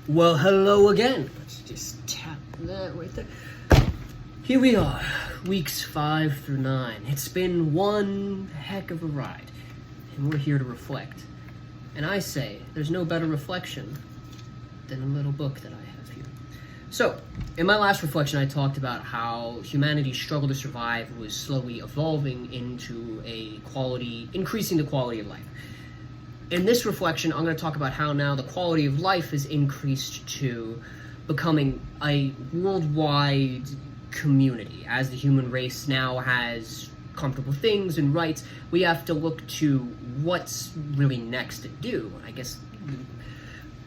Well, hello again. Let's just tap that right there. Here we are, weeks 5 through 9. It's been one heck of a ride, and we're here to reflect. And I say, there's no better reflection than a little book that I have here. So, in my last reflection, I talked about how humanity's struggle to survive was slowly evolving into increasing the quality of life. In this reflection, I'm going to talk about how now the quality of life has increased to becoming a worldwide community. As the human race now has comfortable things and rights, we have to look to what's really next to do. I guess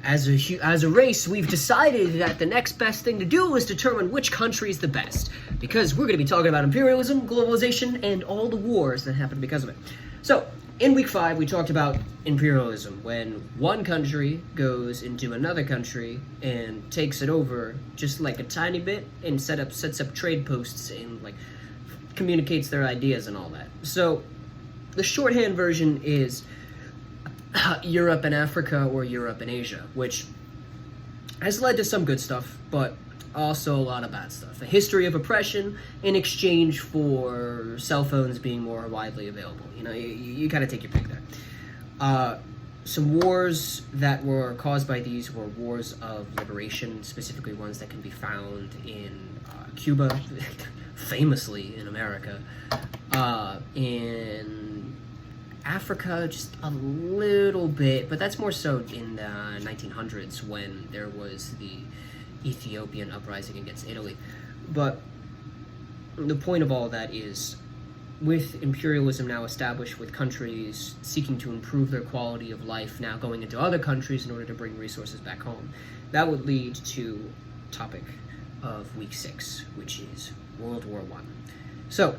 as a race, we've decided that the next best thing to do is determine which country is the best, because we're going to be talking about imperialism, globalization, and all the wars that happen because of it. So, in week 5, we talked about imperialism, when one country goes into another country and takes it over just like a tiny bit and sets up trade posts and communicates their ideas and all that. So the shorthand version is Europe and Africa, or Europe and Asia, which has led to some good stuff, but also a lot of bad stuff. A history of oppression in exchange for cell phones being more widely available. You kind of take your pick there. Some wars that were caused by these were wars of liberation, specifically ones that can be found in Cuba, famously in America, in Africa just a little bit, but that's more so in the 1900s when there was the Ethiopian uprising against Italy. But the point of all that is, with imperialism now established, with countries seeking to improve their quality of life now going into other countries in order to bring resources back home, that would lead to topic of week 6, which is World War I. So,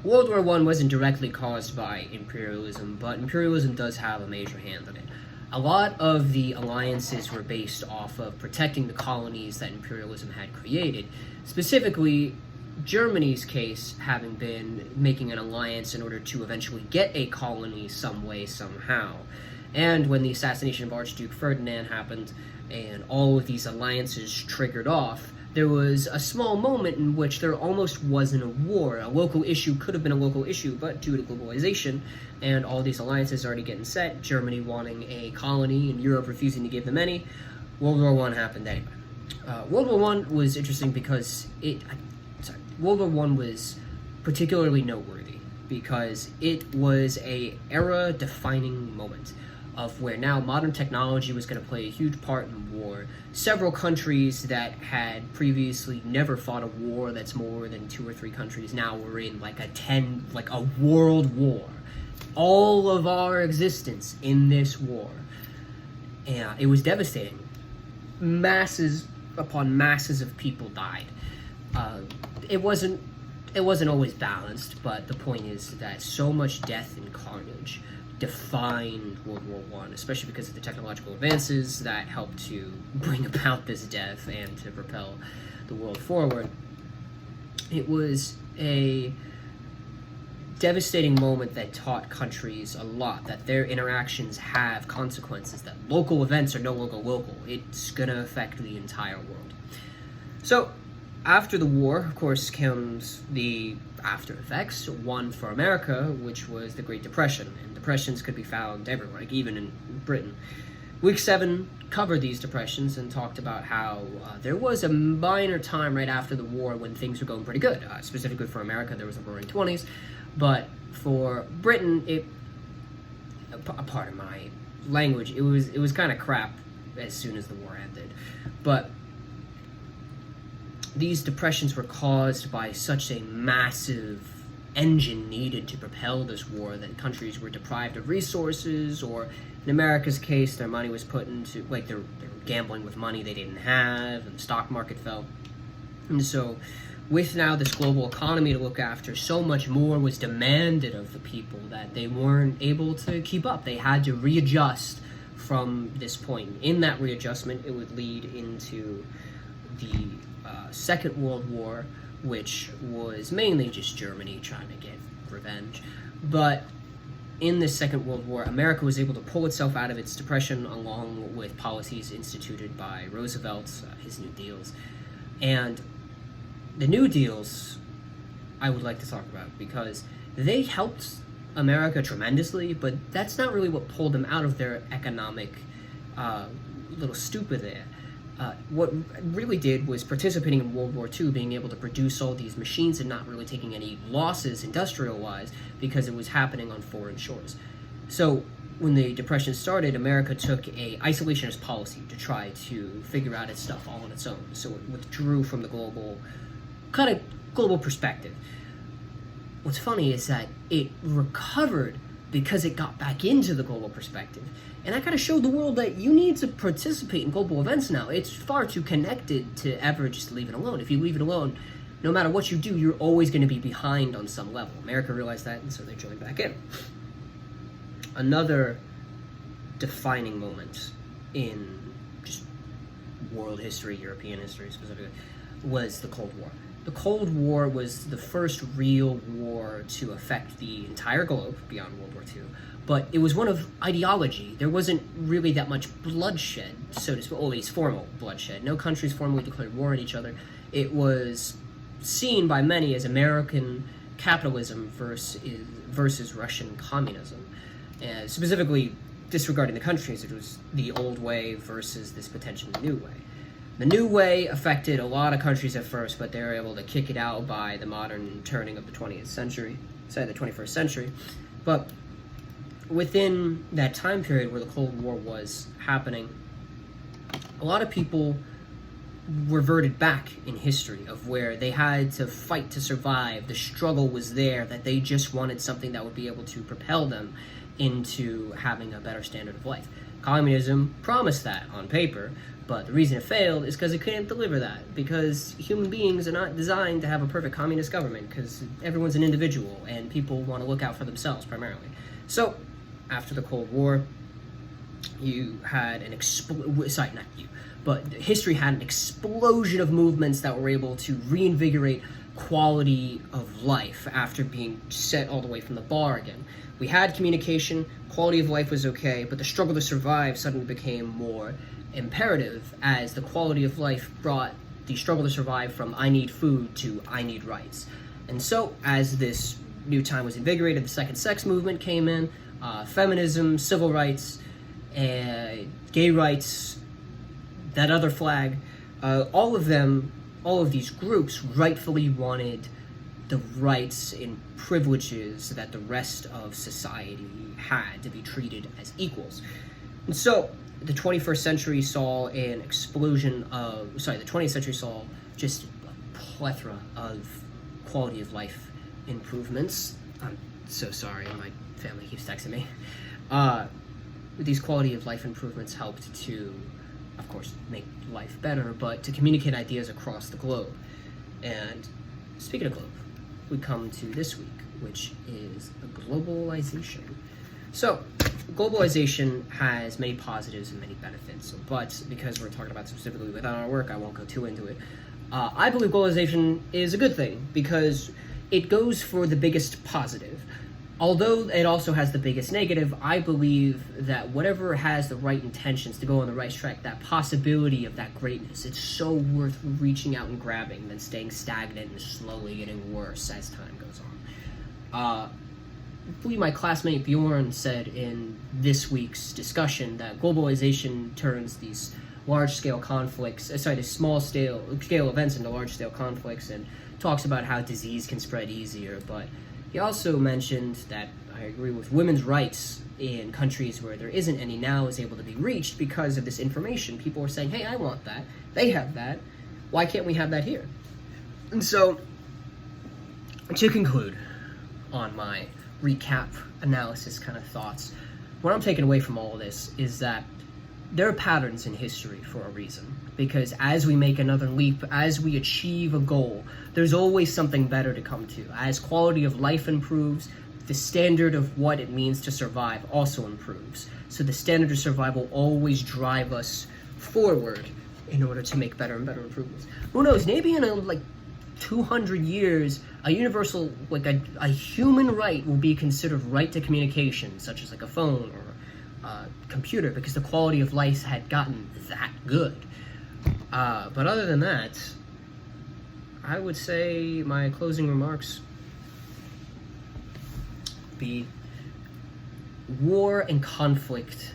World War I wasn't directly caused by imperialism, but imperialism does have a major hand in it. A lot of the alliances were based off of protecting the colonies that imperialism had created, specifically Germany's case having been making an alliance in order to eventually get a colony some way, somehow. And when the assassination of Archduke Ferdinand happened and all of these alliances triggered off, there was a small moment in which there almost wasn't a war. A local issue could have been a local issue, but due to globalization and all these alliances already getting set, Germany wanting a colony and Europe refusing to give them any, World War I happened anyway. World War I was interesting because World War I was particularly noteworthy because it was a era-defining moment of where now modern technology was going to play a huge part in war. Several countries that had previously never fought a war that's more than 2 or 3 countries now were in a world war. All of our existence in this war. And it was devastating. Masses upon masses of people died. It wasn't always balanced, but the point is that so much death and carnage defined World War I, especially because of the technological advances that helped to bring about this death and to propel the world forward. It was a devastating moment that taught countries a lot, that their interactions have consequences, that local events are no longer local. It's going to affect the entire world. So, after the war, of course, comes the after effects. One for America, which was the Great Depression, and depressions could be found everywhere, even in Britain. Week 7 covered these depressions and talked about how there was a minor time right after the war when things were going pretty good. Specifically for America, there was the Roaring '20s, but for Britain, pardon my language, it was kind of crap as soon as the war ended. But these depressions were caused by such a massive engine needed to propel this war that countries were deprived of resources, or in America's case, their money was put into, they were gambling with money they didn't have, and the stock market fell. And so, with now this global economy to look after, so much more was demanded of the people that they weren't able to keep up. They had to readjust from this point. In that readjustment, it would lead into the Second World War, which was mainly just Germany trying to get revenge. But in the Second World War, America was able to pull itself out of its depression along with policies instituted by Roosevelt, his New Deals. And the New Deals I would like to talk about because they helped America tremendously, but that's not really what pulled them out of their economic little stupor there. What really did was participating in World War II, being able to produce all these machines and not really taking any losses industrial-wise because it was happening on foreign shores. So when the Depression started, America took a isolationist policy to try to figure out its stuff all on its own. So it withdrew from the global perspective. What's funny is that it recovered because it got back into the global perspective. And that kind of showed the world that you need to participate in global events now. It's far too connected to ever just leave it alone. If you leave it alone, no matter what you do, you're always going to be behind on some level. America realized that, and so they joined back in. Another defining moment in just world history, European history specifically, was the Cold War. The Cold War was the first real war to affect the entire globe beyond World War II, but it was one of ideology. There wasn't really that much bloodshed, so to speak, or at least formal bloodshed. No countries formally declared war on each other. It was seen by many as American capitalism versus Russian communism. Specifically, disregarding the countries, it was the old way versus this potential new way. The new way affected a lot of countries at first, but they were able to kick it out by the modern turning of the 21st century. But within that time period where the Cold War was happening, a lot of people reverted back in history of where they had to fight to survive. The struggle was there, that they just wanted something that would be able to propel them into having a better standard of life. Communism promised that on paper, but the reason it failed is because it couldn't deliver that, because human beings are not designed to have a perfect communist government, because everyone's an individual and people want to look out for themselves primarily. So after the Cold War, you had history had an explosion of movements that were able to reinvigorate quality of life after being set all the way from the bar again. We had communication, quality of life was okay, but the struggle to survive suddenly became more imperative as the quality of life brought the struggle to survive from I need food to I need rights. And so as this new time was invigorated, the second sex movement came in, feminism, civil rights, gay rights, that other flag, all of these groups rightfully wanted the rights and privileges that the rest of society had, to be treated as equals. And so the 21st century saw the 20th century saw just a plethora of quality of life improvements. I'm so sorry, my family keeps texting me. These quality of life improvements helped to, of course, make life better, but to communicate ideas across the globe. And speaking of globe, we come to this week, which is globalization. So, globalization has many positives and many benefits, but because we're talking about specifically within our work, I won't go too into it. I believe globalization is a good thing because it goes for the biggest positive. Although it also has the biggest negative, I believe that whatever has the right intentions to go on the right track, that possibility of that greatness, it's so worth reaching out and grabbing than staying stagnant and slowly getting worse as time goes on. I believe my classmate Bjorn said in this week's discussion that globalization turns these large-scale conflicts, these small-scale events into large-scale conflicts, and talks about how disease can spread easier, but he also mentioned that, I agree, with women's rights in countries where there isn't any now is able to be reached because of this information. People are saying, hey, I want that. They have that. Why can't we have that here? And so, to conclude on my recap analysis kind of thoughts, what I'm taking away from all of this is that there are patterns in history for a reason, because as we make another leap, as we achieve a goal, there's always something better to come to. As quality of life improves, the standard of what it means to survive also improves. So the standard of survival always drive us forward in order to make better and better improvements. Who knows, maybe in 200 years, a universal, like a human right will be considered right to communication, such as like a phone or a computer, because the quality of life had gotten that good. But other than that, I would say my closing remarks be war and conflict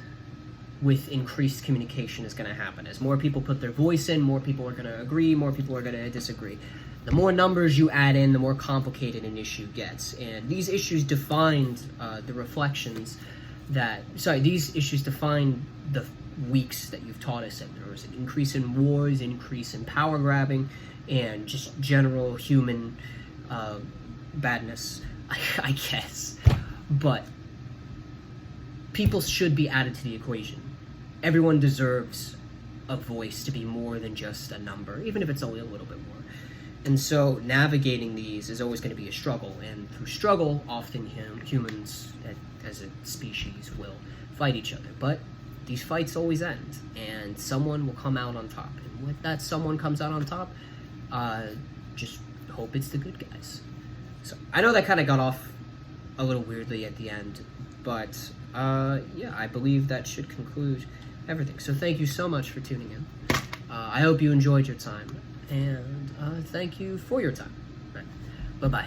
with increased communication is going to happen. As more people put their voice in, more people are going to agree, more people are going to disagree. The more numbers you add in, the more complicated an issue gets. And these issues defined the reflections that, these issues define the weeks that you've taught us in. There was an increase in wars, increase in power grabbing, and just general human badness, I guess. But people should be added to the equation. Everyone deserves a voice to be more than just a number, even if it's only a little bit more. And so navigating these is always going to be a struggle, and through struggle, often humans as a species will fight each other. But these fights always end, and someone will come out on top. And with that someone comes out on top, just hope it's the good guys. So I know that kind of got off a little weirdly at the end, but yeah, I believe that should conclude everything. So thank you so much for tuning in. I hope you enjoyed your time, and thank you for your time. Right. Bye-bye.